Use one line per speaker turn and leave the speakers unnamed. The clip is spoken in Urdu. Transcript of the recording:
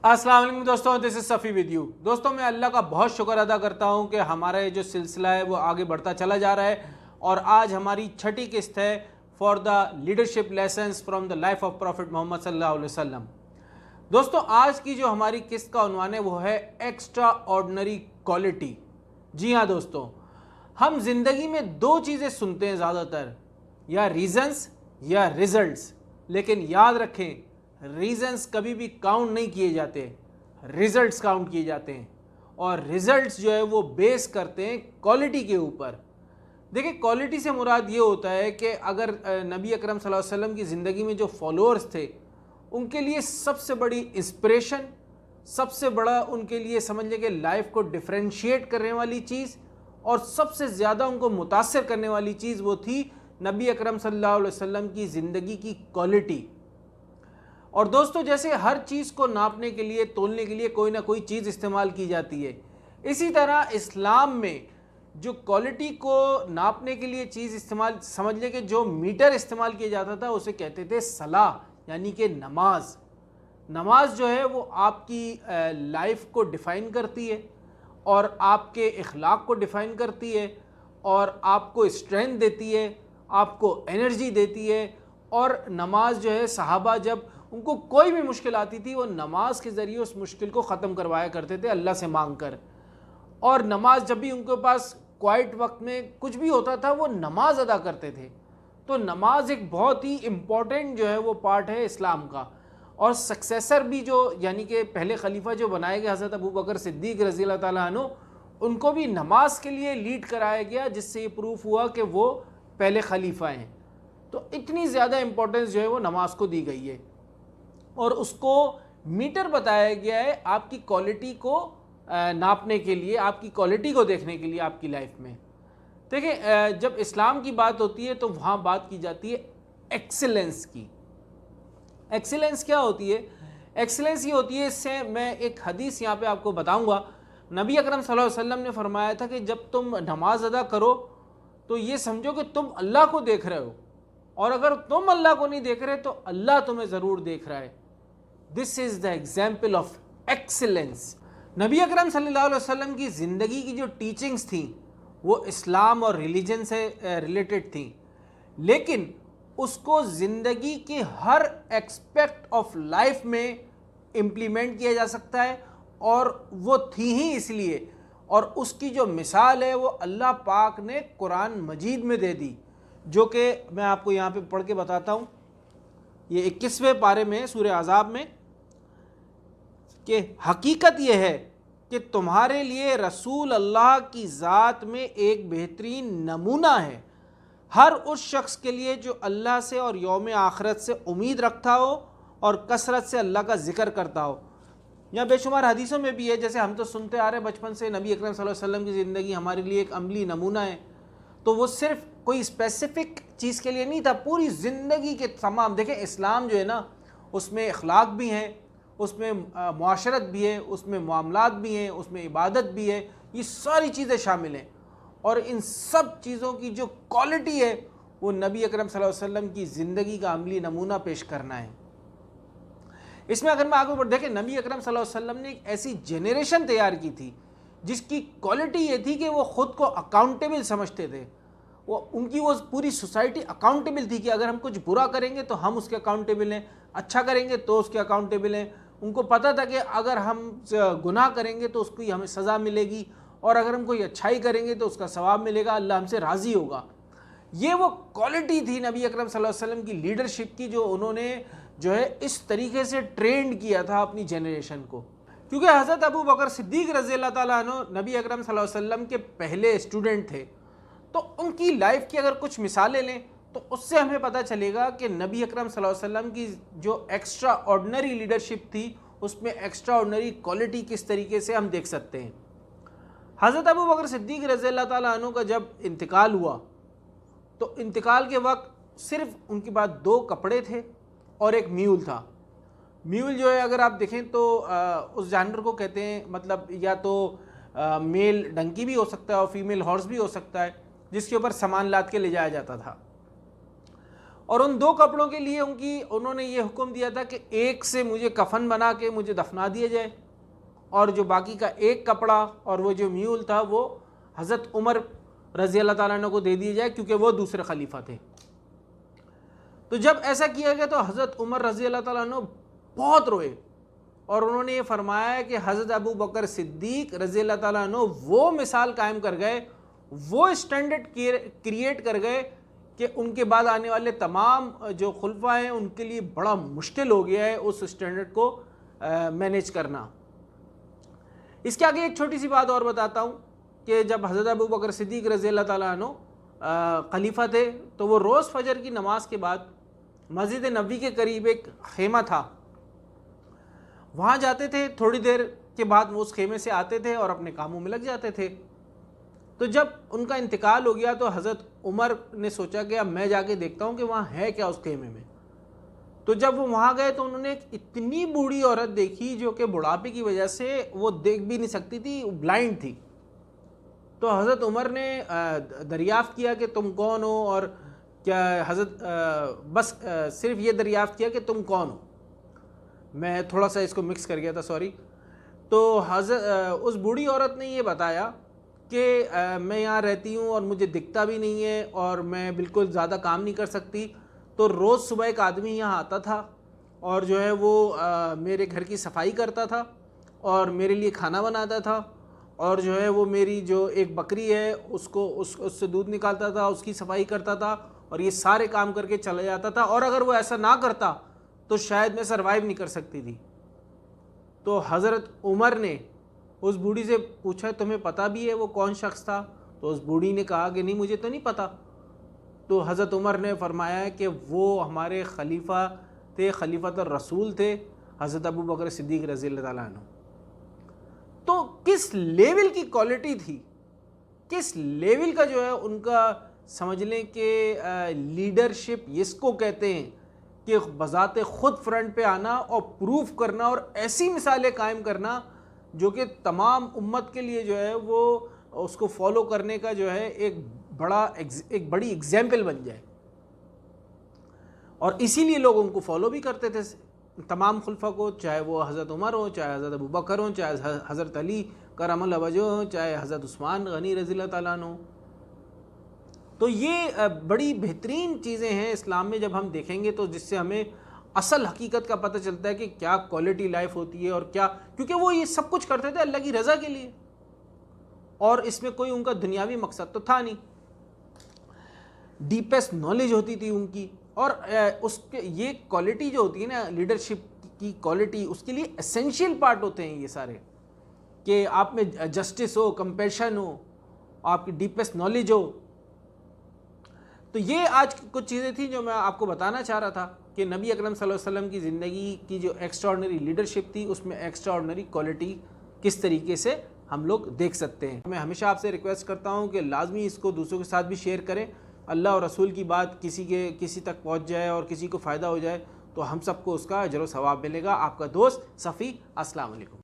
السلام علیکم دوستوں، دس از صفی ود یو۔ دوستوں میں اللہ کا بہت شکر ادا کرتا ہوں کہ ہمارا یہ جو سلسلہ ہے وہ آگے بڑھتا چلا جا رہا ہے، اور آج ہماری چھٹی قسط ہے for the leadership lessons from the life of prophet Muhammad صلی اللہ علیہ وسلم۔ دوستوں آج کی جو ہماری قسط کا عنوان ہے وہ ہے ایکسٹرا آرڈنری کوالٹی۔ جی ہاں دوستوں، ہم زندگی میں دو چیزیں سنتے ہیں زیادہ تر، یا ریزنز یا ریزلٹس، لیکن یاد رکھیں ریزنز کبھی بھی کاؤنٹ نہیں کیے جاتے، ریزلٹس کاؤنٹ کیے جاتے ہیں، اور ریزلٹس جو ہے وہ بیس کرتے ہیں کوالٹی کے اوپر۔ دیکھیں کوالٹی سے مراد یہ ہوتا ہے کہ اگر نبی اکرم صلی اللہ علیہ وسلم کی زندگی میں جو فالوورز تھے ان کے لیے سب سے بڑی انسپریشن، سب سے بڑا ان کے لیے سمجھ لیں کہ لائف کو ڈفرینشیٹ کرنے والی چیز اور سب سے زیادہ ان کو متاثر کرنے والی چیز وہ تھی نبی اکرم صلی اللہ علیہ وسلم کی زندگی کی کوالٹی۔ اور دوستو جیسے ہر چیز کو ناپنے کے لیے، تولنے کے لیے کوئی نہ کوئی چیز استعمال کی جاتی ہے، اسی طرح اسلام میں جو کوالٹی کو ناپنے کے لیے چیز استعمال، سمجھ لیں کہ جو میٹر استعمال کیا جاتا تھا اسے کہتے تھے صلاح، یعنی کہ نماز۔ نماز جو ہے وہ آپ کی لائف کو ڈیفائن کرتی ہے، اور آپ کے اخلاق کو ڈیفائن کرتی ہے، اور آپ کو اسٹرینتھ دیتی ہے، آپ کو انرجی دیتی ہے۔ اور نماز جو ہے صحابہ جب ان کو کوئی بھی مشکل آتی تھی وہ نماز کے ذریعے اس مشکل کو ختم کروایا کرتے تھے اللہ سے مانگ کر۔ اور نماز جب بھی ان کے پاس کوائٹ وقت میں کچھ بھی ہوتا تھا وہ نماز ادا کرتے تھے۔ تو نماز ایک بہت ہی امپورٹنٹ جو ہے وہ پارٹ ہے اسلام کا۔ اور سکسیسر بھی جو یعنی کہ پہلے خلیفہ جو بنائے گئے حضرت ابو بکر صدیق رضی اللہ تعالیٰ عنہ، ان کو بھی نماز کے لیے لیڈ کرایا گیا، جس سے یہ پروف ہوا کہ وہ پہلے خلیفہ ہیں۔ تو اتنی زیادہ امپورٹنس جو ہے وہ نماز کو دی گئی ہے، اور اس کو میٹر بتایا گیا ہے آپ کی کوالٹی کو ناپنے کے لیے، آپ کی کوالٹی کو دیکھنے کے لیے آپ کی لائف میں۔ دیکھیں جب اسلام کی بات ہوتی ہے تو وہاں بات کی جاتی ہے ایکسیلنس کی۔ ایکسیلنس کیا ہوتی ہے؟ ایکسیلنس یہ ہوتی ہے، اس سے میں ایک حدیث یہاں پہ آپ کو بتاؤں گا۔ نبی اکرم صلی اللہ علیہ وسلم نے فرمایا تھا کہ جب تم نماز ادا کرو تو یہ سمجھو کہ تم اللہ کو دیکھ رہے ہو، اور اگر تم اللہ کو نہیں دیکھ رہے تو اللہ تمہیں ضرور دیکھ رہا ہے۔ دس از دا ایگزامپل آف ایکسیلنس۔ نبی اکرم صلی اللہ علیہ وسلم کی زندگی کی جو ٹیچنگز تھیں وہ اسلام اور ریلیجن سے ریلیٹڈ تھیں، لیکن اس کو زندگی کے ہر ایکسپیکٹ آف لائف میں امپلیمنٹ کیا جا سکتا ہے، اور وہ تھی ہی اس لیے، اور اس کی جو مثال ہے وہ اللہ پاک نے قرآن مجید میں دے دی، جو کہ میں آپ کو یہاں پہ پڑھ کے بتاتا ہوں۔ یہ 21ویں پارے میں سورہ احزاب میں، کہ حقیقت یہ ہے کہ تمہارے لیے رسول اللہ کی ذات میں ایک بہترین نمونہ ہے، ہر اس شخص کے لیے جو اللہ سے اور یوم آخرت سے امید رکھتا ہو اور کثرت سے اللہ کا ذکر کرتا ہو۔ یا بے شمار حدیثوں میں بھی ہے، جیسے ہم تو سنتے آ رہے ہیں بچپن سے، نبی اکرم صلی اللہ علیہ وسلم کی زندگی ہمارے لیے ایک عملی نمونہ ہے۔ تو وہ صرف کوئی اسپیسیفک چیز کے لیے نہیں تھا، پوری زندگی کے تمام، دیکھیں اسلام جو ہے نا اس میں اخلاق بھی ہیں، اس میں معاشرت بھی ہے، اس میں معاملات بھی ہیں، اس میں عبادت بھی ہے، یہ ساری چیزیں شامل ہیں، اور ان سب چیزوں کی جو کوالٹی ہے وہ نبی اکرم صلی اللہ علیہ وسلم کی زندگی کا عملی نمونہ پیش کرنا ہے۔ اس میں اگر میں آگے بڑھ، دیکھیں نبی اکرم صلی اللہ علیہ وسلم نے ایک ایسی جنریشن تیار کی تھی جس کی کوالٹی یہ تھی کہ وہ خود کو اکاؤنٹیبل سمجھتے تھے۔ ان کی وہ پوری سوسائٹی اکاؤنٹیبل تھی کہ اگر ہم کچھ برا کریں گے تو ہم اس کے اکاؤنٹیبل ہیں، اچھا کریں گے تو اس کے اکاؤنٹیبل ہیں۔ ان کو پتہ تھا کہ اگر ہم گناہ کریں گے تو اس کی ہمیں سزا ملے گی، اور اگر ہم کوئی اچھائی کریں گے تو اس کا ثواب ملے گا، اللہ ہم سے راضی ہوگا۔ یہ وہ کوالٹی تھی نبی اکرم صلی اللہ علیہ وسلم کی لیڈرشپ کی، جو انہوں نے جو ہے اس طریقے سے ٹرینڈ کیا تھا اپنی جنریشن کو۔ کیونکہ حضرت ابو بکر صدیق رضی اللہ تعالیٰ عنہ نبی اکرم صلی اللہ علیہ وسلم کے پہلے اسٹوڈنٹ تھے، تو ان کی لائف کی اگر کچھ مثالیں لیں تو اس سے ہمیں پتہ چلے گا کہ نبی اکرم صلی اللہ علیہ وسلم کی جو ایکسٹرا آرڈنری لیڈرشپ تھی اس میں ایکسٹرا آرڈنری کوالٹی کس طریقے سے ہم دیکھ سکتے ہیں۔ حضرت ابو بکر صدیق رضی اللہ تعالیٰ عنہ کا جب انتقال ہوا تو انتقال کے وقت صرف ان کے پاس 2 کپڑے تھے اور ایک میول تھا۔ میول جو ہے اگر آپ دیکھیں تو اس جانور کو کہتے ہیں، مطلب یا تو میل ڈنکی بھی ہو سکتا ہے اور فیمیل ہارس بھی ہو سکتا ہے، جس کے اوپر سامان لاد کے لے جایا جاتا تھا۔ اور ان 2 کپڑوں کے لیے انہوں نے یہ حکم دیا تھا کہ ایک سے مجھے کفن بنا کے مجھے دفنا دیا جائے، اور جو باقی کا ایک کپڑا اور وہ جو میول تھا وہ حضرت عمر رضی اللہ تعالیٰ عنہ کو دے دیا جائے، کیونکہ وہ دوسرے خلیفہ تھے۔ تو جب ایسا کیا گیا تو حضرت عمر رضی اللہ تعالیٰ عنہ بہت روئے، اور انہوں نے یہ فرمایا کہ حضرت ابو بکر صدیق رضی اللہ تعالیٰ عنہ وہ مثال قائم کر گئے، وہ اسٹینڈرڈ کریٹ کر گئے کہ ان کے بعد آنے والے تمام جو خلفاء ہیں ان کے لیے بڑا مشکل ہو گیا ہے اس اسٹینڈرڈ کو مینیج کرنا۔ اس کے آگے ایک چھوٹی سی بات اور بتاتا ہوں کہ جب حضرت ابو بکر صدیق رضی اللہ تعالیٰ عنہ خلیفہ تھے تو وہ روز فجر کی نماز کے بعد مسجد نبوی کے قریب ایک خیمہ تھا، وہاں جاتے تھے، تھوڑی دیر کے بعد وہ اس خیمے سے آتے تھے اور اپنے کاموں میں لگ جاتے تھے۔ تو جب ان کا انتقال ہو گیا تو حضرت عمر نے سوچا کہ اب میں جا کے دیکھتا ہوں کہ وہاں ہے کیا اس خیمے میں۔ تو جب وہ وہاں گئے تو انہوں نے ایک اتنی بوڑھی عورت دیکھی جو کہ بڑھاپے کی وجہ سے وہ دیکھ بھی نہیں سکتی تھی، بلائنڈ تھی۔ تو حضرت عمر نے دریافت کیا کہ تم کون ہو، اور کیا بس صرف یہ دریافت کیا کہ تم کون ہو، میں تھوڑا سا اس کو مکس کر گیا تھا، سوری۔ تو اس بوڑھی عورت نے یہ بتایا کہ میں یہاں رہتی ہوں اور مجھے دکھتا بھی نہیں ہے اور میں بالکل زیادہ کام نہیں کر سکتی، تو روز صبح ایک آدمی یہاں آتا تھا اور جو ہے وہ میرے گھر کی صفائی کرتا تھا اور میرے لیے کھانا بناتا تھا، اور جو ہے وہ میری جو ایک بکری ہے اس سے دودھ نکالتا تھا، اس کی صفائی کرتا تھا، اور یہ سارے کام کر کے چلا جاتا تھا، اور اگر وہ ایسا نہ کرتا تو شاید میں سروائیو نہیں کر سکتی تھی۔ تو حضرت عمر نے اس بوڑھی سے پوچھا تمہیں پتہ بھی ہے وہ کون شخص تھا؟ تو اس بوڑھی نے کہا کہ نہیں مجھے تو نہیں پتہ۔ تو حضرت عمر نے فرمایا کہ وہ ہمارے خلیفہ تھے، خلیفۃ الرسول تھے، حضرت ابو بکر صدیق رضی اللہ تعالیٰ عنہ۔ تو کس لیول کی کوالٹی تھی، کس لیول کا جو ہے ان کا، سمجھ لیں کہ لیڈرشپ اس کو کہتے ہیں کہ بذات خود فرنٹ پہ آنا اور پروف کرنا اور ایسی مثالیں قائم کرنا جو کہ تمام امت کے لیے جو ہے وہ اس کو فالو کرنے کا جو ہے ایک بڑی ایگزامپل بن جائے، اور اسی لیے لوگ ان کو فالو بھی کرتے تھے، تمام خلفاء کو، چاہے وہ حضرت عمر ہوں، چاہے حضرت ابو بکر ہوں، چاہے حضرت علی کرم اللہ وجہ ہوں، چاہے حضرت عثمان غنی رضی اللہ تعالیٰ عنہ۔ تو یہ بڑی بہترین چیزیں ہیں اسلام میں، جب ہم دیکھیں گے تو جس سے ہمیں اصل حقیقت کا پتہ چلتا ہے کہ کیا کوالٹی لائف ہوتی ہے، اور کیا، کیونکہ وہ یہ سب کچھ کرتے تھے اللہ کی رضا کے لیے، اور اس میں کوئی ان کا دنیاوی مقصد تو تھا نہیں۔ ڈیپسٹ نالج ہوتی تھی ان کی، اور اس کے یہ کوالٹی جو ہوتی ہے نا لیڈرشپ کی کوالٹی، اس کے لیے اسینشیل پارٹ ہوتے ہیں یہ سارے، کہ آپ میں جسٹس ہو، کمپیشن ہو، آپ کی ڈیپسٹ نالج ہو۔ تو یہ آج کچھ چیزیں تھیں جو میں آپ کو بتانا چاہ رہا تھا کہ نبی اکرم صلی اللہ علیہ وسلم کی زندگی کی جو ایکسٹراڈنری لیڈرشپ تھی اس میں ایکسٹراڈنری کوالٹی کس طریقے سے ہم لوگ دیکھ سکتے ہیں۔ میں ہمیشہ آپ سے ریکویسٹ کرتا ہوں کہ لازمی اس کو دوسروں کے ساتھ بھی شیئر کریں، اللہ اور رسول کی بات کسی تک پہنچ جائے اور کسی کو فائدہ ہو جائے تو ہم سب کو اس کا اجر و ثواب ملے گا۔ آپ کا دوست صفی، السلام علیکم۔